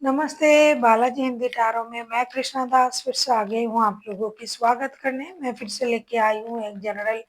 नमस्ते, बालाजी हिंदी टारो में मैं कृष्णा दास फिर से आ गई हूँ आप लोगों की स्वागत करने। मैं फिर से लेके आई हूँ एक जनरल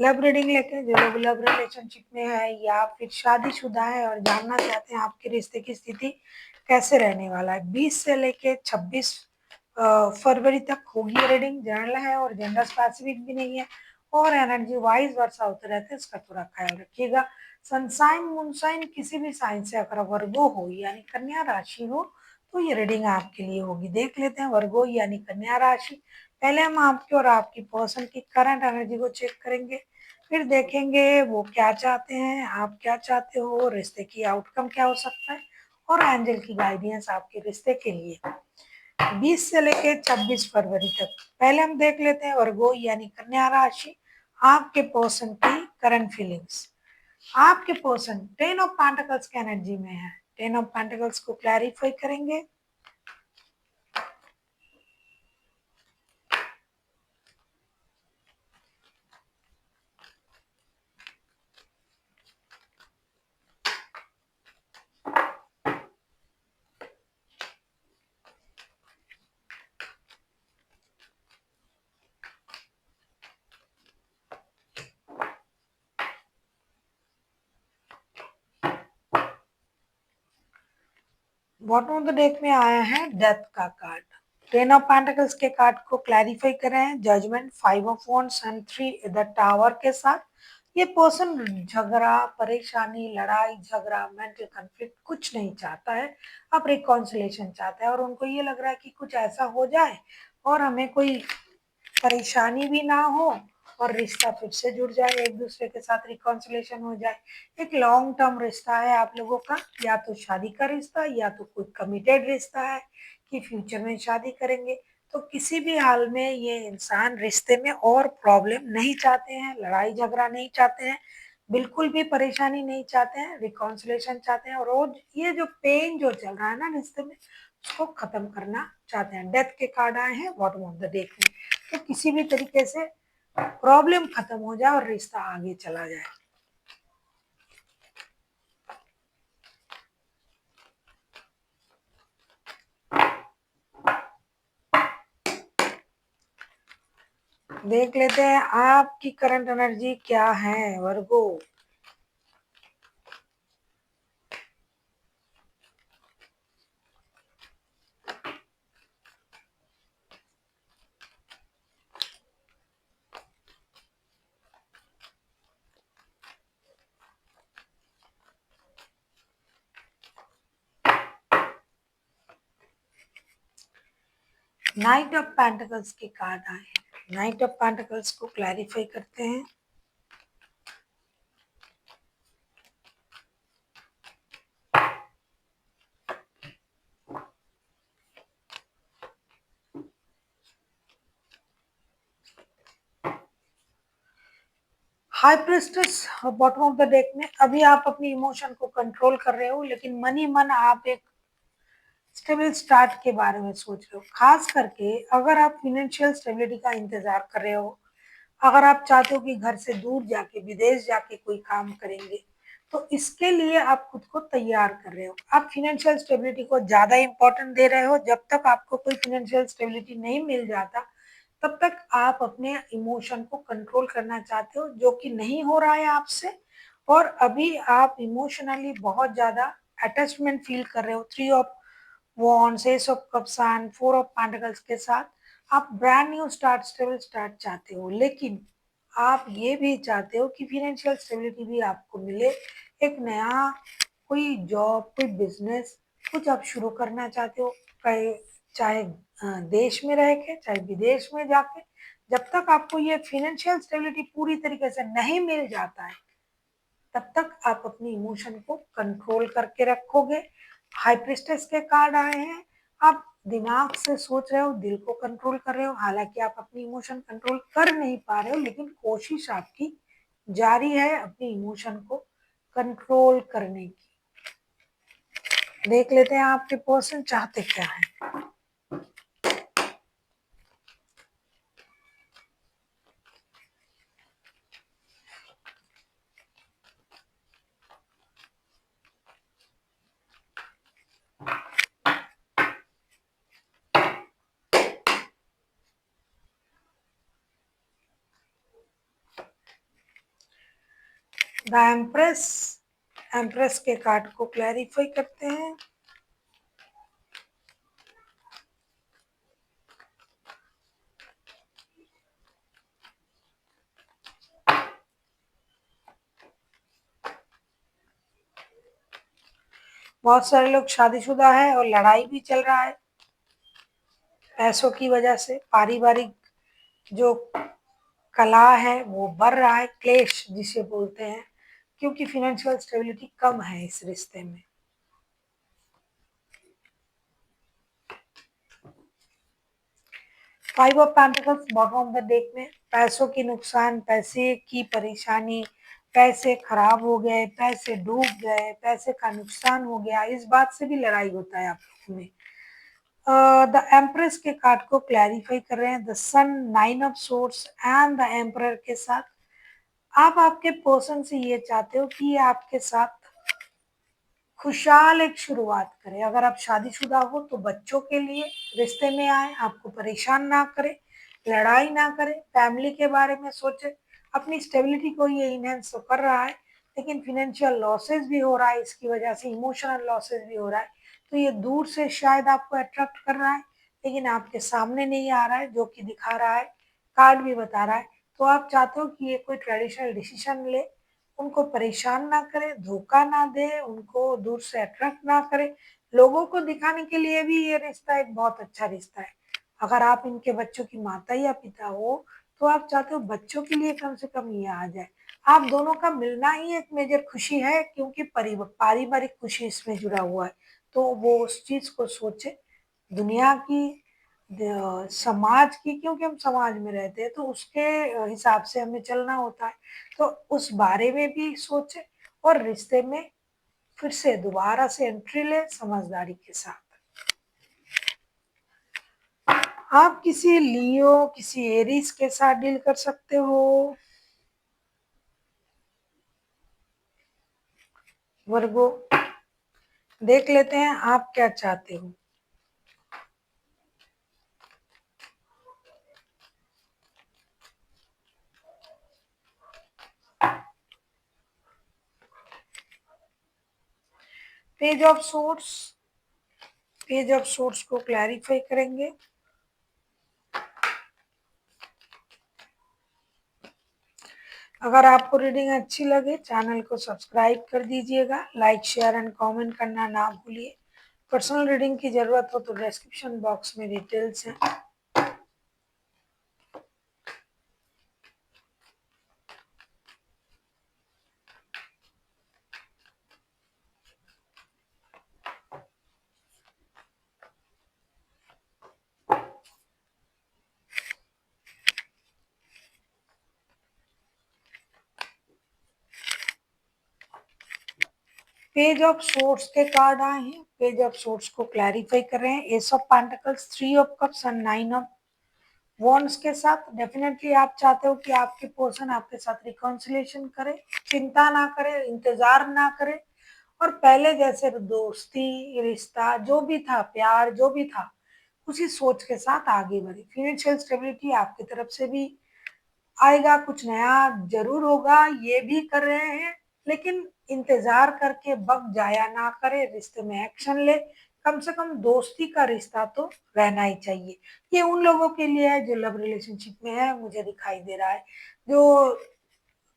लव रीडिंग लेके। जो लोग लव रिलेशनशिप में है या फिर शादीशुदा है और जानना चाहते हैं आपके रिश्ते की स्थिति कैसे रहने वाला है। 20 से लेके 26 फरवरी तक होगी ये रीडिंग। जनरल है और जेंडर स्पेसिफिक भी नहीं है और एनर्जी वाइज वर्षा होते रहते हैं, इसका थोड़ा ख्याल रखिएगा। सनसाइन मूनसाइन किसी भी साइन से अगर वर्गो हो यानी कन्या राशि हो तो ये रीडिंग आपके लिए होगी। देख लेते हैं वर्गो यानी कन्या राशि। पहले हम आपकी और आपकी पर्सन की करंट एनर्जी को चेक करेंगे, फिर देखेंगे वो क्या चाहते हैं, आप क्या चाहते हो, रिश्ते की आउटकम क्या हो सकता है और एंजल की गाइडेंस आपके रिश्ते के लिए 20 से लेके 26 फरवरी तक। पहले हम देख लेते हैं वर्गो यानी कन्या राशि, आपके पर्सन की करंट फीलिंग्स। आपके पर्सन 10 ऑफ पेंटिकल्स की एनर्जी में है। 10 ऑफ पेंटिकल्स को क्लैरिफाई करेंगे। बॉटम ऑफ द डेक में आया है डेथ का कार्ड। 10 ऑफ पेंटिकल्स के कार्ड को क्लैरिफाई कर रहे हैं। Judgement, 5 of wands and 3 the tower के साथ। ये पर्सन झगड़ा, परेशानी, लड़ाई झगड़ा, मेंटल कॉन्फ्लिक्ट कुछ नहीं चाहता है। अब रिकॉन्सिलेशन चाहता है और उनको ये लग रहा है कि कुछ ऐसा हो जाए और हमें कोई परेशानी भी ना हो और रिश्ता फिर से जुड़ जाए, एक दूसरे के साथ रिकॉन्सिलेशन हो जाए। एक लॉन्ग टर्म रिश्ता है आप लोगों का, या तो शादी का रिश्ता या तो कोई कमिटेड रिश्ता है कि फ्यूचर में शादी करेंगे। तो किसी भी हाल में ये इंसान रिश्ते में और प्रॉब्लम नहीं चाहते हैं, लड़ाई झगड़ा नहीं चाहते हैं, बिल्कुल भी परेशानी नहीं चाहते हैं, रिकॉन्सिलेशन चाहते हैं और ये जो पेन जो चल रहा है ना रिश्ते में उसको खत्म करना चाहते हैं। डेथ के कार्ड आए हैं बॉटम ऑफ द डेक में। तो किसी भी तरीके से प्रॉब्लम खत्म हो जाए और रिश्ता आगे चला जाए। देख लेते हैं आपकी करंट एनर्जी क्या है वर्गो। नाइट ऑफ पेंटिकल्स के कार्ड आए। नाइट ऑफ पेंटिकल्स को क्लैरिफाई करते हैं। High priestess bottom of the deck में। अभी आप अपनी इमोशन को कंट्रोल कर रहे हो लेकिन मन ही मन आप एक स्टेबल स्टार्ट के बारे में सोच रहे हो। खास करके अगर आप फाइनेंशियल स्टेबिलिटी का इंतजार कर रहे हो, अगर आप चाहते हो कि घर से दूर जाके विदेश जाके कोई काम करेंगे, तो इसके लिए आप खुद को तैयार कर रहे हो। आप फाइनेंशियल स्टेबिलिटी को ज़्यादा इंपॉर्टेंट दे रहे हो। जब तक आपको कोई फाइनेंशियल स्टेबिलिटी नहीं मिल जाता तब तक आप अपने इमोशन को कंट्रोल करना चाहते हो, जो कि नहीं हो रहा है आपसे। और अभी आप इमोशनली बहुत ज़्यादा अटैचमेंट फील कर रहे हो। 3 of wands, S of cups and 4 of pentacles के साथ आप brand new start, stable start चाहते हो। लेकिन आप ये भी चाहते हो कि फाइनेंशियल स्टेबिलिटी भी आपको मिले। एक नया कोई जॉब, कोई बिजनेस कुछ आप शुरू करना चाहते हो, चाहे देश में रह के चाहे विदेश में जाके। जब तक आपको ये फाइनेंशियल स्टेबिलिटी पूरी तरीके से नहीं मिल जाता है तब तक आप अपनी इमोशन को कंट्रोल करके रखोगे। हाई प्रिस्टेस के कार्ड आए हैं। आप दिमाग से सोच रहे हो, दिल को कंट्रोल कर रहे हो। हालांकि आप अपनी इमोशन कंट्रोल कर नहीं पा रहे हो लेकिन कोशिश आपकी जारी है अपनी इमोशन को कंट्रोल करने की। देख लेते हैं आपके पर्सन चाहते क्या है। द एम्प्रेस, एम्प्रेस के कार्ड को क्लैरिफाई करते हैं। बहुत सारे लोग शादीशुदा है और लड़ाई भी चल रहा है पैसों की वजह से। पारिवारिक जो कला है वो बढ़ रहा है, क्लेश जिसे बोलते हैं, क्योंकि फाइनेंशियल स्टेबिलिटी कम है इस रिश्ते में। Five of pentacles bottom of the deck में पैसों की नुकसान, पैसे की परेशानी, पैसे खराब हो गए, पैसे डूब गए, पैसे का नुकसान हो गया, इस बात से भी लड़ाई होता है आप लोगों में। द एम्प्रेस के कार्ड को क्लैरिफाई कर रहे हैं, the sun, nine of swords and the emperor के साथ। आप आपके पर्सन से ये चाहते हो कि ये आपके साथ खुशहाल एक शुरुआत करें। अगर आप शादीशुदा हो तो बच्चों के लिए रिश्ते में आए, आपको परेशान ना करे, लड़ाई ना करे, फैमिली के बारे में सोचे। अपनी स्टेबिलिटी को ये इनहेंस तो कर रहा है, लेकिन फिनेंशियल लॉसेस भी हो रहा है इसकी वजह से, इमोशनल लॉसेस भी हो रहा है। तो ये दूर से शायद आपको अट्रैक्ट कर रहा है, लेकिन आपके सामने नहीं आ रहा है, जो कि दिखा रहा है, कार्ड भी बता रहा है। तो आप चाहते हो कि ये कोई ट्रेडिशनल डिसीजन ले, उनको परेशान ना करे, धोखा ना दे, उनको दूर से अट्रैक्ट ना करे। लोगों को दिखाने के लिए भी ये रिश्ता एक बहुत अच्छा रिश्ता है। अगर आप इनके बच्चों की माता या पिता हो, तो आप चाहते हो बच्चों के लिए कम से कम ये आ जाए। आप दोनों का मिलना ही एक मेजर खुशी है, क्योंकि पारिवारिक खुशी इसमें जुड़ा हुआ है। तो वो उस चीज को सोचे, दुनिया की, समाज की, क्योंकि हम समाज में रहते हैं तो उसके हिसाब से हमें चलना होता है। तो उस बारे में भी सोचे और रिश्ते में फिर से दोबारा से एंट्री ले समझदारी के साथ। आप किसी लियो, किसी एरिस के साथ डील कर सकते हो। वर्गो, देख लेते हैं आप क्या चाहते हो। Page of source, page of source को क्लैरिफाई करेंगे। अगर आपको रीडिंग अच्छी लगे चैनल को सब्सक्राइब कर दीजिएगा, लाइक शेयर एंड कमेंट करना ना भूलिए। पर्सनल रीडिंग की जरूरत हो तो डिस्क्रिप्शन बॉक्स में डिटेल्स हैं। पेज ऑफ सोर्स के कार्ड आए हैं, पेज ऑफ सोर्स को क्लैरिफाई कर रहे हैं। S of pentacles, three of cups and nine of wands के साथ। डेफिनेटली आप चाहते हो कि आपके पर्सन आपके साथ रिकॉन्सिलेशन करे, चिंता ना करे, इंतजार ना करे, और पहले जैसे दोस्ती, रिश्ता जो भी था, प्यार जो भी था, उसी सोच के साथ आगे बढ़े। फाइनेंशियल स्टेबिलिटी आपकी तरफ से भी आएगा, कुछ नया जरूर होगा, ये भी कर रहे हैं, लेकिन इंतजार करके वक्त जाया ना करे, रिश्ते में एक्शन ले। कम से कम दोस्ती का रिश्ता तो रहना ही चाहिए। ये उन लोगों के लिए है जो लव रिलेशनशिप में है, मुझे दिखाई दे रहा है, जो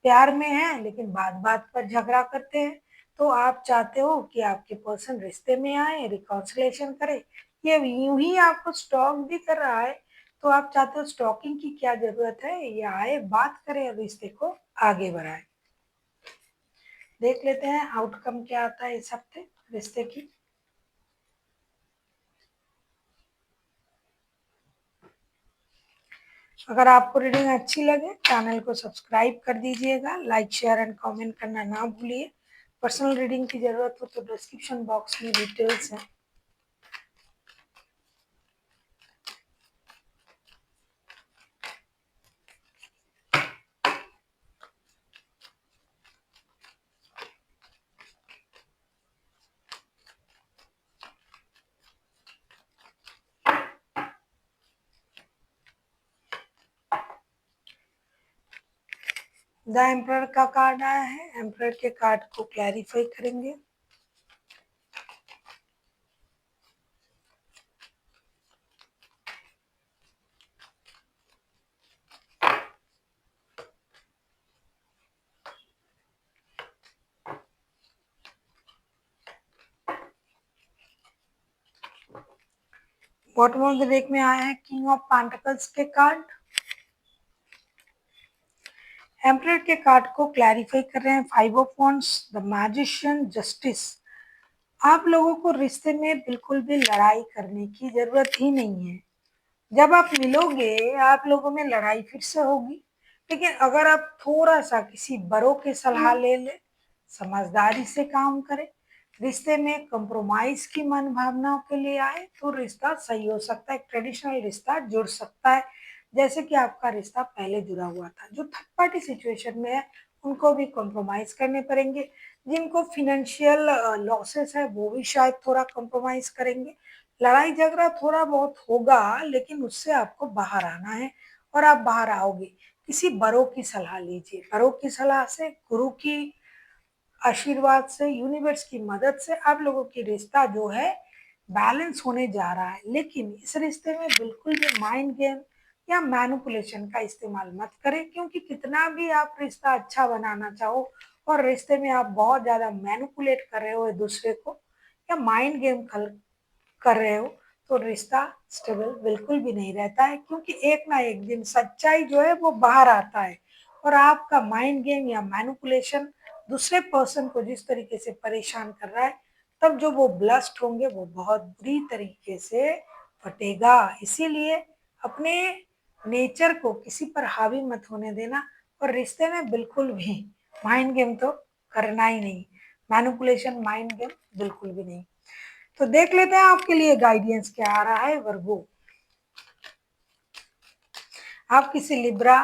प्यार में है लेकिन बात बात पर झगड़ा करते हैं। तो आप चाहते हो कि आपके पर्सन रिश्ते में आए, रिकॉन्सिलेशन करे। ये यूं ही आपको स्टॉक भी कर रहा है, तो आप चाहते हो स्टॉकिंग की क्या जरूरत है, ये आए, बात करें और रिश्ते को आगे बढ़ाए। देख लेते हैं आउटकम क्या आता है इस हफ्ते रिश्ते की। अगर आपको रीडिंग अच्छी लगे चैनल को सब्सक्राइब कर दीजिएगा, लाइक शेयर एंड कमेंट करना ना भूलिए। पर्सनल रीडिंग की जरूरत हो तो डिस्क्रिप्शन बॉक्स में डिटेल्स है। द एम्परर का कार्ड आया है, एम्परर के कार्ड को क्लैरिफाई करेंगे। बॉटम ऑफ द डेक में आया है किंग ऑफ पेंटिकल्स के कार्ड। एम्परर के कार्ड को क्लैरिफाई कर रहे हैं, five of wands, the magician, justice. आप लोगों को रिश्ते में बिल्कुल भी लड़ाई करने की जरूरत ही नहीं है। जब आप मिलोगे आप लोगों में लड़ाई फिर से होगी, लेकिन अगर आप थोड़ा सा किसी बड़ों की सलाह ले ले, समझदारी से काम करें, रिश्ते में कंप्रोमाइज की मन भावनाओं के लिए आए तो रिश्ता सही हो सकता है, एक ट्रेडिशनल रिश्ता जुड़ सकता है, जैसे कि आपका रिश्ता पहले जुड़ा हुआ था। जो थर्ड पार्टी सिचुएशन में है उनको भी कॉम्प्रोमाइज करने पड़ेंगे, जिनको फिनेंशियल लॉसेस है वो भी शायद थोड़ा कॉम्प्रोमाइज करेंगे। लड़ाई झगड़ा थोड़ा बहुत होगा लेकिन उससे आपको बाहर आना है और आप बाहर आओगे। किसी बड़ों की सलाह लीजिए, बड़ों की सलाह से, गुरु की आशीर्वाद से, यूनिवर्स की मदद से आप लोगों की रिश्ता जो है बैलेंस होने जा रहा है। लेकिन इस रिश्ते में बिल्कुल भी माइंड गेम या मैनिपुलेशन का इस्तेमाल मत करें, क्योंकि कितना भी आप रिश्ता अच्छा बनाना चाहो और रिश्ते में आप बहुत ज्यादा मैनिपुलेट कर रहे हो एक दूसरे को या माइंड गेम कर रहे हो तो रिश्ता स्टेबल बिल्कुल भी नहीं रहता है, क्योंकि एक ना एक दिन सच्चाई जो है वो बाहर आता है और आपका माइंड गेम या मैनिपुलेशन दूसरे पर्सन को जिस तरीके से परेशान कर रहा है, तब जो वो ब्लस्ट होंगे वो बहुत बुरी तरीके से फटेगा। इसीलिए अपने नेचर को किसी पर हावी मत होने देना और रिश्ते में बिल्कुल भी माइंड गेम तो करना ही नहीं, मैनिपुलेशन माइंड गेम बिल्कुल भी नहीं। तो देख लेते हैं आपके लिए गाइडेंस क्या आ रहा है वर्गो। आप किसी लिब्रा,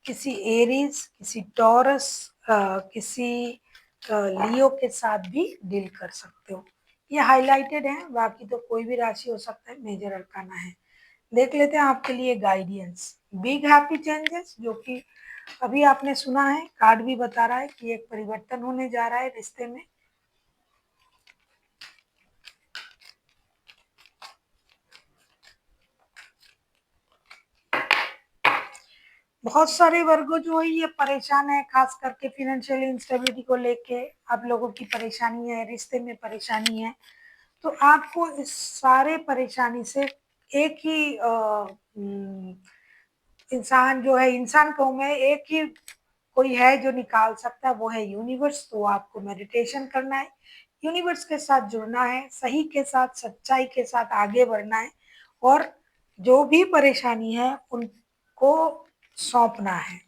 किसी एरीज, किसी टॉरस, किसी लियो के साथ भी डील कर सकते हो। ये हाईलाइटेड है, बाकी तो कोई भी राशि हो सकता है, मेजर अरकाना है। देख लेते हैं आपके लिए गाइडेंस। बिग हैप्पी चेंजेस, जो कि अभी आपने सुना है, कार्ड भी बता रहा है कि एक परिवर्तन होने जा रहा है रिश्ते में। बहुत सारे वर्गो जो है ये परेशान है, खास करके फाइनेंशियल इंस्टेबिलिटी को लेके आप लोगों की परेशानी है, रिश्ते में परेशानी है। तो आपको इस सारे परेशानी से एक ही इंसान जो है, इंसान को मैं एक ही कोई है जो निकाल सकता है, वो है यूनिवर्स। तो आपको मेडिटेशन करना है, यूनिवर्स के साथ जुड़ना है, सही के साथ, सच्चाई के साथ आगे बढ़ना है और जो भी परेशानी है उनको सौंपना है।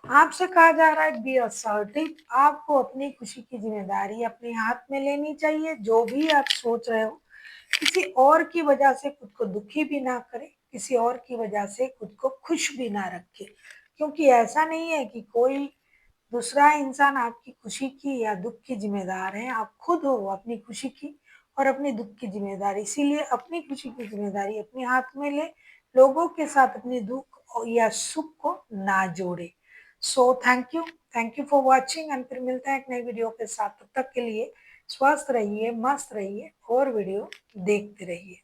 आपसे कहा जा रहा है बी असर्टिव, आपको अपनी खुशी की जिम्मेदारी अपने हाथ में लेनी चाहिए। जो भी आप सोच रहे हो, किसी और की वजह से खुद को दुखी भी ना करें, किसी और की वजह से खुद को खुश भी ना रखें, क्योंकि ऐसा नहीं है कि कोई दूसरा इंसान आपकी खुशी की या दुख की जिम्मेदार है। आप खुद हो अपनी खुशी की और अपने दुख की जिम्मेदार। इसीलिए अपनी खुशी की जिम्मेदारी अपने हाथ में ले, लोगों के साथ अपने दुख या सुख को ना जोड़े। So thank you for watching and फिर मिलते हैं एक नई वीडियो के साथ। तब तक के लिए स्वस्थ रहिए, मस्त रहिए और वीडियो देखते रहिए।